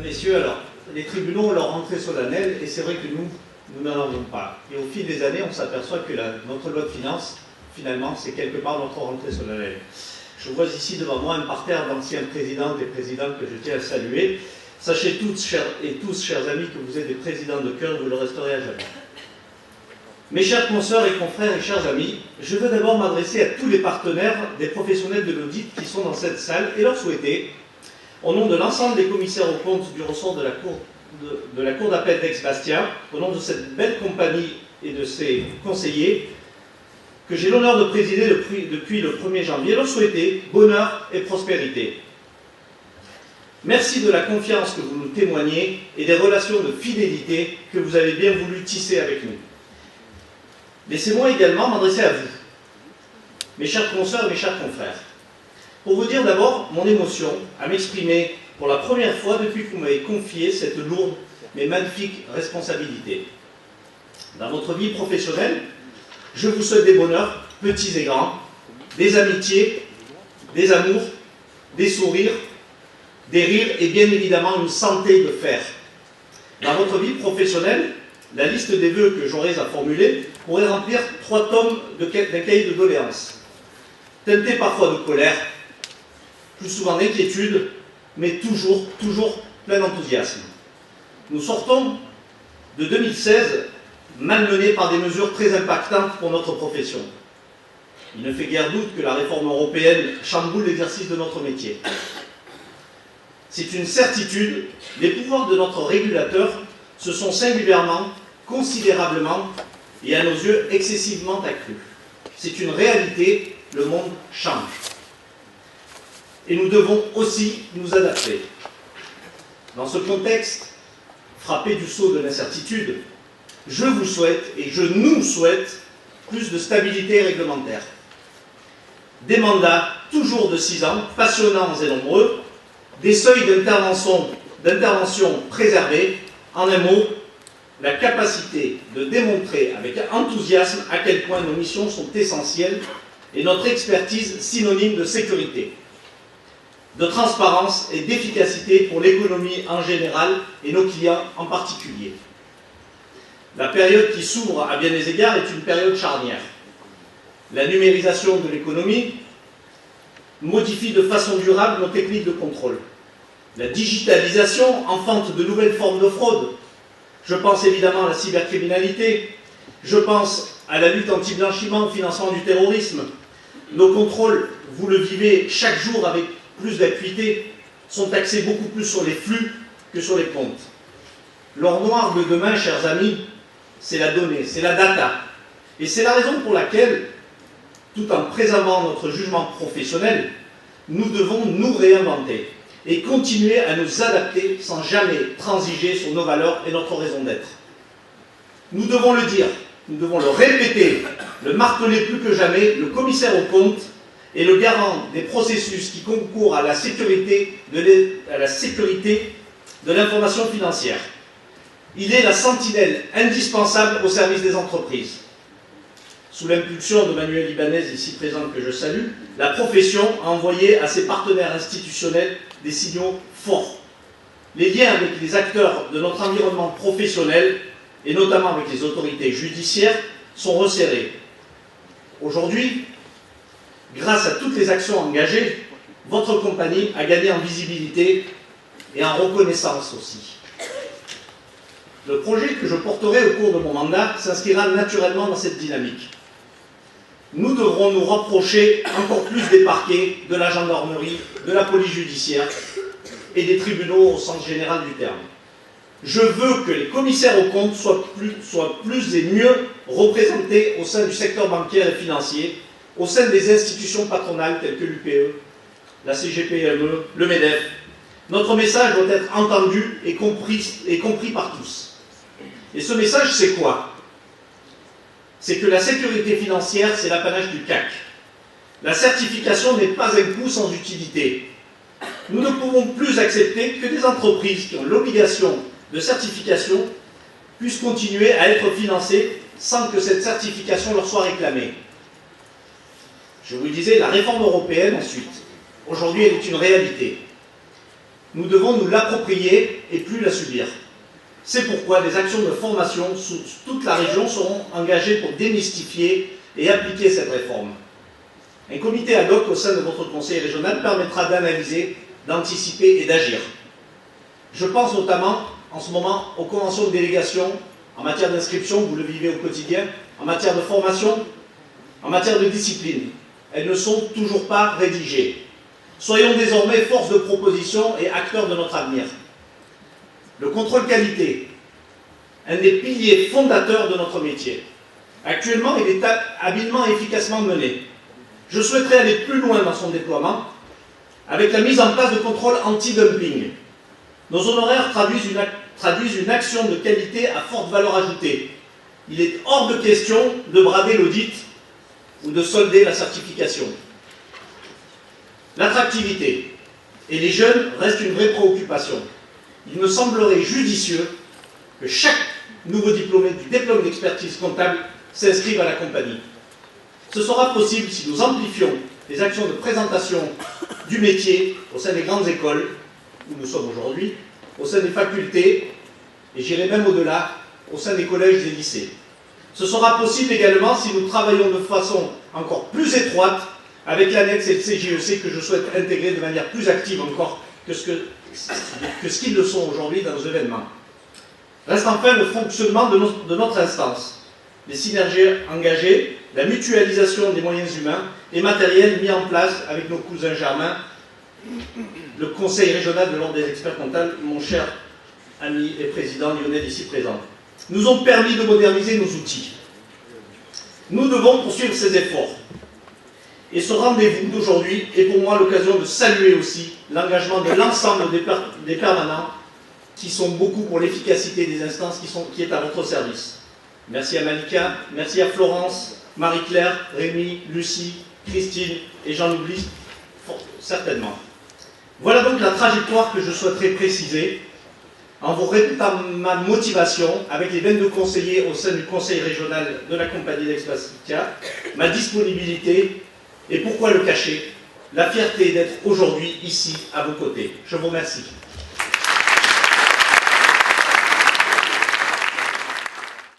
messieurs, alors, les tribunaux ont leur rentrée solennelle, et c'est vrai que nous n'en avons pas. Et au fil des années, on s'aperçoit que notre loi de finances, finalement, c'est quelque part notre rentrée solennelle. Je vois ici devant moi un parterre d'anciens présidents, des présidents que je tiens à saluer. Sachez toutes et tous, chers amis, que vous êtes des présidents de cœur, vous le resterez à jamais. Mes chers consoeurs et confrères et chers amis, je veux d'abord m'adresser à tous les partenaires des professionnels de l'audit qui sont dans cette salle et leur souhaiter, au nom de l'ensemble des commissaires aux comptes du ressort de la Cour d'appel d'Aix-Bastia, au nom de cette belle compagnie et de ses conseillers, que j'ai l'honneur de présider depuis le 1er janvier, leur souhaiter bonheur et prospérité. Merci de la confiance que vous nous témoignez et des relations de fidélité que vous avez bien voulu tisser avec nous. Laissez-moi également m'adresser à vous, mes chers consoeurs et mes chers confrères, pour vous dire d'abord mon émotion à m'exprimer pour la première fois depuis que vous m'avez confié cette lourde mais magnifique responsabilité. Dans votre vie professionnelle, je vous souhaite des bonheurs, petits et grands, des amitiés, des amours, des sourires, des rires et bien évidemment une santé de fer. Dans votre vie professionnelle, la liste des vœux que j'aurais à formuler pourrait remplir 3 tomes d'un cahier de doléances, teinté parfois de colère, plus souvent d'inquiétude, mais toujours plein d'enthousiasme. Nous sortons de 2016 malmenés par des mesures très impactantes pour notre profession. Il ne fait guère doute que la réforme européenne chamboule l'exercice de notre métier. C'est une certitude, les pouvoirs de notre régulateur se sont singulièrement, considérablement et à nos yeux excessivement accrus. C'est une réalité, le monde change. Et nous devons aussi nous adapter. Dans ce contexte, frappé du sceau de l'incertitude, je vous souhaite et je nous souhaite plus de stabilité réglementaire. Des mandats toujours de 6 ans, passionnants et nombreux, des seuils d'intervention préservés, en un mot, la capacité de démontrer avec enthousiasme à quel point nos missions sont essentielles et notre expertise synonyme de sécurité, de transparence et d'efficacité pour l'économie en général et nos clients en particulier. La période qui s'ouvre à bien des égards est une période charnière. La numérisation de l'économie modifie de façon durable nos techniques de contrôle. La digitalisation enfante de nouvelles formes de fraude. Je pense évidemment à la cybercriminalité, je pense à la lutte anti-blanchiment, au financement du terrorisme. Nos contrôles, vous le vivez chaque jour avec plus d'acuité, sont axés beaucoup plus sur les flux que sur les comptes. L'or noir de demain, chers amis, c'est la donnée, c'est la data. Et c'est la raison pour laquelle, tout en préservant notre jugement professionnel, nous devons nous réinventer et continuer à nous adapter sans jamais transiger sur nos valeurs et notre raison d'être. Nous devons le dire, nous devons le répéter, le marteler plus que jamais, le commissaire aux comptes est le garant des processus qui concourent à la sécurité de l'information financière. Il est la sentinelle indispensable au service des entreprises. Sous l'impulsion de Manuel Ibanez, ici présent, que je salue, la profession a envoyé à ses partenaires institutionnels des signaux forts. Les liens avec les acteurs de notre environnement professionnel, et notamment avec les autorités judiciaires, sont resserrés. Aujourd'hui, grâce à toutes les actions engagées, votre compagnie a gagné en visibilité et en reconnaissance aussi. Le projet que je porterai au cours de mon mandat s'inscrira naturellement dans cette dynamique. Nous devrons nous rapprocher encore plus des parquets, de la gendarmerie, de la police judiciaire et des tribunaux au sens général du terme. Je veux que les commissaires aux comptes soient plus et mieux représentés au sein du secteur bancaire et financier, au sein des institutions patronales telles que l'UPE, la CGPME, le MEDEF. Notre message doit être entendu et compris par tous. Et ce message, c'est quoi? C'est que la sécurité financière, c'est l'apanage du CAC. La certification n'est pas un coût sans utilité. Nous ne pouvons plus accepter que des entreprises qui ont l'obligation de certification puissent continuer à être financées sans que cette certification leur soit réclamée. Je vous le disais, la réforme européenne ensuite, aujourd'hui elle est une réalité. Nous devons nous l'approprier et plus la subir. C'est pourquoi des actions de formation sous toute la région seront engagées pour démystifier et appliquer cette réforme. Un comité ad hoc au sein de votre conseil régional permettra d'analyser, d'anticiper et d'agir. Je pense notamment en ce moment aux conventions de délégation en matière d'inscription, vous le vivez au quotidien, en matière de formation, en matière de discipline. Elles ne sont toujours pas rédigées. Soyons désormais force de proposition et acteurs de notre avenir. Le contrôle qualité, un des piliers fondateurs de notre métier. Actuellement, il est habilement et efficacement mené. Je souhaiterais aller plus loin dans son déploiement avec la mise en place de contrôles anti-dumping. Nos honoraires traduisent une action de qualité à forte valeur ajoutée. Il est hors de question de brader l'audit ou de solder la certification. L'attractivité et les jeunes restent une vraie préoccupation. Il me semblerait judicieux que chaque nouveau diplômé du diplôme d'expertise comptable s'inscrive à la compagnie. Ce sera possible si nous amplifions les actions de présentation du métier au sein des grandes écoles, où nous sommes aujourd'hui, au sein des facultés, et j'irai même au-delà, au sein des collèges et des lycées. Ce sera possible également si nous travaillons de façon encore plus étroite avec l'annexe et le CGEC que je souhaite intégrer de manière plus active encore que ce qu'ils le sont aujourd'hui dans nos événements. Reste enfin le fonctionnement de notre instance, les synergies engagées, la mutualisation des moyens humains et matériels mis en place avec nos cousins germains, le Conseil régional de l'Ordre des experts comptables, mon cher ami et président Lionel ici présent, nous ont permis de moderniser nos outils. Nous devons poursuivre ces efforts. Et ce rendez-vous d'aujourd'hui est pour moi l'occasion de saluer aussi l'engagement de l'ensemble des permanents qui sont beaucoup pour l'efficacité des instances qui est à votre service. Merci à Malika, merci à Florence, Marie-Claire, Rémi, Lucie, Christine et j'en oublie certainement. Voilà donc la trajectoire que je souhaiterais préciser en vous répétant ma motivation avec les 22 conseillers au sein du conseil régional de la compagnie d'Expacitia, ma disponibilité et pourquoi le cacher, la fierté d'être aujourd'hui ici à vos côtés. Je vous remercie.